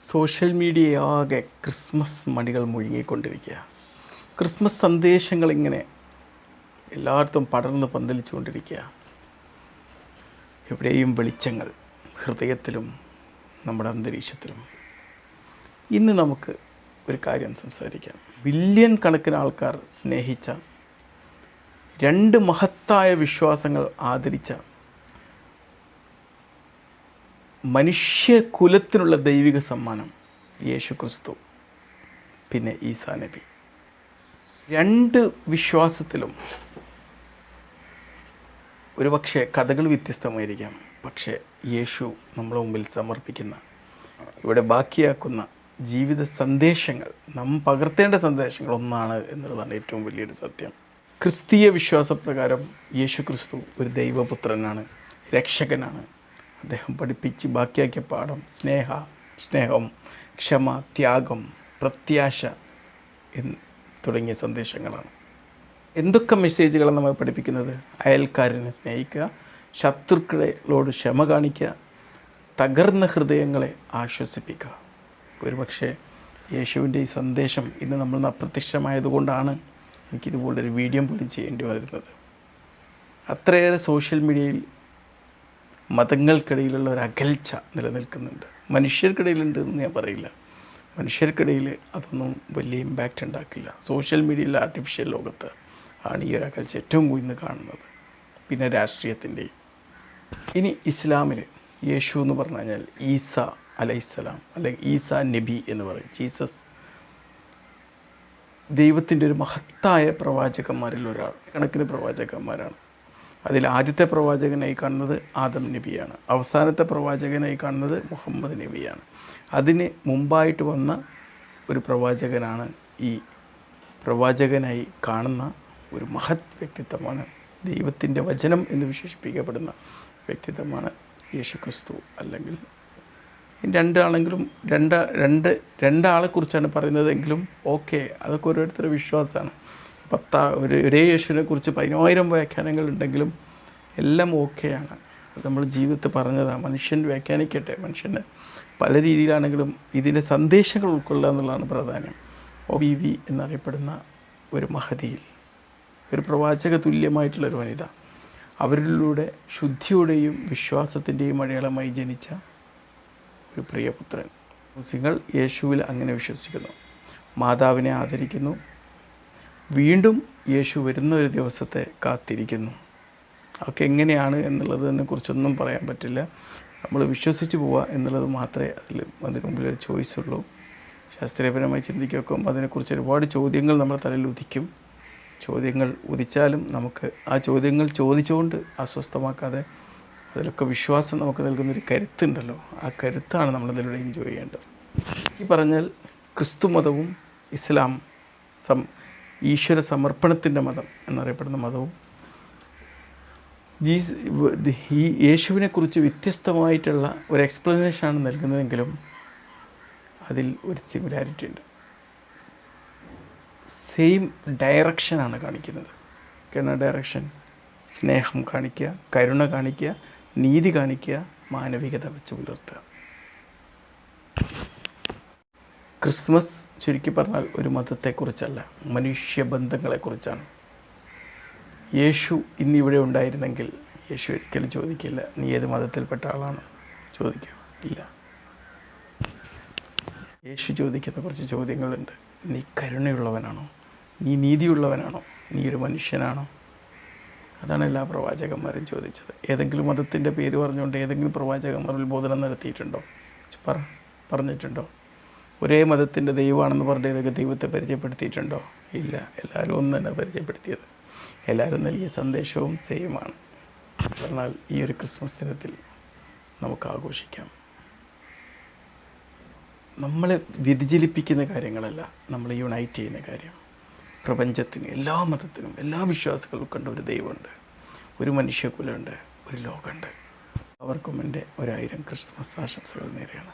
Social മീഡിയയാകെ Christmas മണികൾ മുഴുങ്ങിക്കൊണ്ടിരിക്കുക. Christmas സന്ദേശങ്ങളിങ്ങനെ എല്ലായിടത്തും പടർന്ന് പന്തലിച്ചുകൊണ്ടിരിക്കുക. എവിടെയും വെളിച്ചങ്ങൾ, ഹൃദയത്തിലും നമ്മുടെ അന്തരീക്ഷത്തിലും. ഇന്ന് നമുക്ക് ഒരു കാര്യം സംസാരിക്കാം. ബില്യൺ കണക്കിന് ആൾക്കാർ സ്നേഹിച്ച, രണ്ട് മഹത്തായ വിശ്വാസങ്ങൾ ആദരിച്ച, മനുഷ്യകുലത്തിനുള്ള ദൈവിക സമ്മാനം യേശു ക്രിസ്തു, പിന്നെ ഈസാ നബി. രണ്ട് വിശ്വാസത്തിലും ഒരുപക്ഷെ കഥകൾ വ്യത്യസ്തമായിരിക്കാം. പക്ഷേ യേശു നമ്മുടെ മുമ്പിൽ സമർപ്പിക്കുന്ന, ഇവിടെ ബാക്കിയാക്കുന്ന ജീവിത സന്ദേശങ്ങൾ, നാം പകർത്തേണ്ട സന്ദേശങ്ങൾ ഒന്നാണ് എന്നുള്ളതാണ് ഏറ്റവും വലിയൊരു സത്യം. ക്രിസ്തീയ വിശ്വാസപ്രകാരം യേശു ക്രിസ്തു ഒരു ദൈവപുത്രനാണ്, രക്ഷകനാണ്. അദ്ദേഹം പഠിപ്പിച്ച് ബാക്കിയാക്കിയ പാഠം സ്നേഹം, ക്ഷമ, ത്യാഗം, പ്രത്യാശ തുടങ്ങിയ സന്ദേശങ്ങളാണ്. എന്തൊക്കെ മെസ്സേജുകളാണ് നമ്മൾ പഠിപ്പിക്കുന്നത്? അയൽക്കാരനെ സ്നേഹിക്കുക, ശത്രുക്കളോട് ക്ഷമ കാണിക്കുക, തകർന്ന ഹൃദയങ്ങളെ ആശ്വസിപ്പിക്കുക. ഒരുപക്ഷെ യേശുവിൻ്റെ ഈ സന്ദേശം ഇന്ന് നമ്മൾ അപ്രത്യക്ഷമായതുകൊണ്ടാണ് എനിക്കിതുപോലൊരു വീഡിയോ പോലും ചെയ്യേണ്ടി വരുന്നത്. അത്രയേറെ സോഷ്യൽ മീഡിയയിൽ മതങ്ങൾക്കിടയിലുള്ള ഒരു അകൽച്ച നിലനിൽക്കുന്നുണ്ട്. മനുഷ്യർക്കിടയിലുണ്ട് എന്ന് ഞാൻ പറയില്ല. മനുഷ്യർക്കിടയിൽ അതൊന്നും വലിയ ഇമ്പാക്റ്റ് ഉണ്ടാക്കില്ല. സോഷ്യൽ മീഡിയയിലെ ആർട്ടിഫിഷ്യൽ ലോകത്ത് ആണ് ഈ ഒരു അകൽച്ച ഏറ്റവും കൂടുതൽ കാണുന്നത്. പിന്നെ രാഷ്ട്രീയത്തിൻ്റെയും. ഇനി ഇസ്ലാമിൽ യേശു എന്ന് പറഞ്ഞു കഴിഞ്ഞാൽ ഈസ അലൈഹിസ്സലാം, അല്ലെങ്കിൽ ഈസാ നബി എന്ന് പറയും. ജീസസ് ദൈവത്തിൻ്റെ ഒരു മഹത്തായ പ്രവാചകന്മാരിൽ ഒരാൾ. കണക്കിന് പ്രവാചകന്മാരാണ്. അതിൽ ആദ്യത്തെ പ്രവാചകനായി കാണുന്നത് ആദം നബിയാണ്. അവസാനത്തെ പ്രവാചകനായി കാണുന്നത് മുഹമ്മദ് നബിയാണ്. അതിന് മുമ്പായിട്ട് വന്ന ഒരു പ്രവാചകനാണ് ഈ പ്രവാചകനായി കാണുന്ന ഒരു മഹത് വ്യക്തിത്വമാണ്, ദൈവത്തിൻ്റെ വചനം എന്ന് വിശേഷിപ്പിക്കപ്പെടുന്ന വ്യക്തിത്വമാണ് യേശു ക്രിസ്തു. അല്ലെങ്കിൽ രണ്ടാളെങ്കിലും രണ്ടാളെക്കുറിച്ചാണ് പറയുന്നതെങ്കിലും ഓക്കെ, അതൊക്കെ ഓരോരുത്തരുടെ വിശ്വാസമാണ്. ഒരേ യേശുവിനെ കുറിച്ച് 10,000 വ്യാഖ്യാനങ്ങളുണ്ടെങ്കിലും എല്ലാം ഓക്കെയാണ്. അത് നമ്മൾ ജീവിതത്തിൽ പറഞ്ഞതാണ്. മനുഷ്യൻ വ്യാഖ്യാനിക്കട്ടെ, മനുഷ്യന് പല രീതിയിലാണെങ്കിലും ഇതിൻ്റെ സന്ദേശങ്ങൾ ഉൾക്കൊള്ളുക എന്നുള്ളതാണ് പ്രാധാന്യം. OBV എന്നറിയപ്പെടുന്ന ഒരു മഹതിയിൽ, ഒരു പ്രവാചക തുല്യമായിട്ടുള്ളൊരു വനിത, അവരിലൂടെ ശുദ്ധിയുടെയും വിശ്വാസത്തിൻ്റെയും അടയാളമായി ജനിച്ച ഒരു പ്രിയപുത്രൻ. മുസ്ലിങ്ങൾ യേശുവിൽ അങ്ങനെ വിശ്വസിക്കുന്നു, മാതാവിനെ ആദരിക്കുന്നു, വീണ്ടും യേശു വരുന്ന ഒരു ദിവസത്തെ കാത്തിരിക്കുന്നു. അതൊക്കെ എങ്ങനെയാണ് എന്നുള്ളതിനെ കുറിച്ചൊന്നും പറയാൻ പറ്റില്ല. നമ്മൾ വിശ്വസിച്ച് പോവുക എന്നുള്ളത് മാത്രമേ അതിന് മുമ്പിൽ ഒരു ചോയ്സ് ഉള്ളൂ. ശാസ്ത്രീയപരമായി ചിന്തിക്കും അതിനെക്കുറിച്ച് ഒരുപാട് ചോദ്യങ്ങൾ നമ്മുടെ തലയിൽ ഉദിക്കും. ചോദ്യങ്ങൾ ഉദിച്ചാലും നമുക്ക് ആ ചോദ്യങ്ങൾ ചോദിച്ചുകൊണ്ട് അസ്വസ്ഥമാക്കാതെ അതിലൊക്കെ വിശ്വാസം നമുക്ക് നൽകുന്നൊരു കരുത്തുണ്ടല്ലോ, ആ കരുത്താണ് നമ്മളിതിലൂടെ എൻജോയ് ചെയ്യേണ്ടത്. ഈ പറഞ്ഞാൽ ക്രിസ്തു മതവും ഇസ്ലാം ഈശ്വര സമർപ്പണത്തിൻ്റെ മതം എന്നറിയപ്പെടുന്ന മതവും ഈ യേശുവിനെക്കുറിച്ച് വ്യത്യസ്തമായിട്ടുള്ള ഒരു എക്സ്പ്ലനേഷനാണ് നൽകുന്നതെങ്കിലും അതിൽ ഒരു സിമിലാരിറ്റി ഉണ്ട്. സെയിം ഡയറക്ഷനാണ് കാണിക്കുന്നത്. ഡയറക്ഷൻ സ്നേഹം കാണിക്കുക, കരുണ കാണിക്കുക, നീതി കാണിക്കുക, മാനവികത വെച്ച് പുലർത്തുക. ക്രിസ്മസ് ചുരുക്കി പറഞ്ഞാൽ ഒരു മതത്തെക്കുറിച്ചല്ല, മനുഷ്യബന്ധങ്ങളെക്കുറിച്ചാണ്. യേശു ഇന്നിവിടെ ഉണ്ടായിരുന്നെങ്കിൽ യേശു ഒരിക്കലും ചോദിക്കില്ല നീ ഏത് മതത്തിൽപ്പെട്ട ആളാണ്, ചോദിക്കുക ഇല്ല. യേശു ചോദിക്കുന്ന കുറച്ച് ചോദ്യങ്ങളുണ്ട്. നീ കരുണയുള്ളവനാണോ? നീ നീതിയുള്ളവനാണോ? നീ ഒരു മനുഷ്യനാണോ? അതാണ് എല്ലാ പ്രവാചകന്മാരും ചോദിച്ചത്. ഏതെങ്കിലും മതത്തിൻ്റെ പേര് പറഞ്ഞുകൊണ്ട് ഏതെങ്കിലും പ്രവാചകന്മാർ ഉത്ബോധനം നടത്തിയിട്ടുണ്ടോ? പറഞ്ഞിട്ടുണ്ടോ? ഒരേ മതത്തിൻ്റെ ദൈവമാണെന്ന് പറഞ്ഞ ഏതൊക്കെ ദൈവത്തെ പരിചയപ്പെടുത്തിയിട്ടുണ്ടോ? ഇല്ല. എല്ലാവരും ഒന്ന് തന്നെ പരിചയപ്പെടുത്തിയത്. എല്ലാവരും നൽകിയ സന്ദേശവും സെയിമാണ്. എന്നാൽ ഈ ഒരു ക്രിസ്മസ് ദിനത്തിൽ നമുക്ക് ആഘോഷിക്കാം. നമ്മളെ വ്യതിചലിപ്പിക്കുന്ന കാര്യങ്ങളല്ല, നമ്മളെ യുണൈറ്റ് ചെയ്യുന്ന കാര്യം. പ്രപഞ്ചത്തിന്, എല്ലാ മതത്തിനും, എല്ലാ വിശ്വാസങ്ങളും കണ്ട ഒരു ദൈവമുണ്ട്, ഒരു മനുഷ്യകുലമുണ്ട്, ഒരു ലോകമുണ്ട്. അവർക്കും എൻ്റെ 1000 ക്രിസ്മസ് ആശംസകൾ നേരെയാണ്.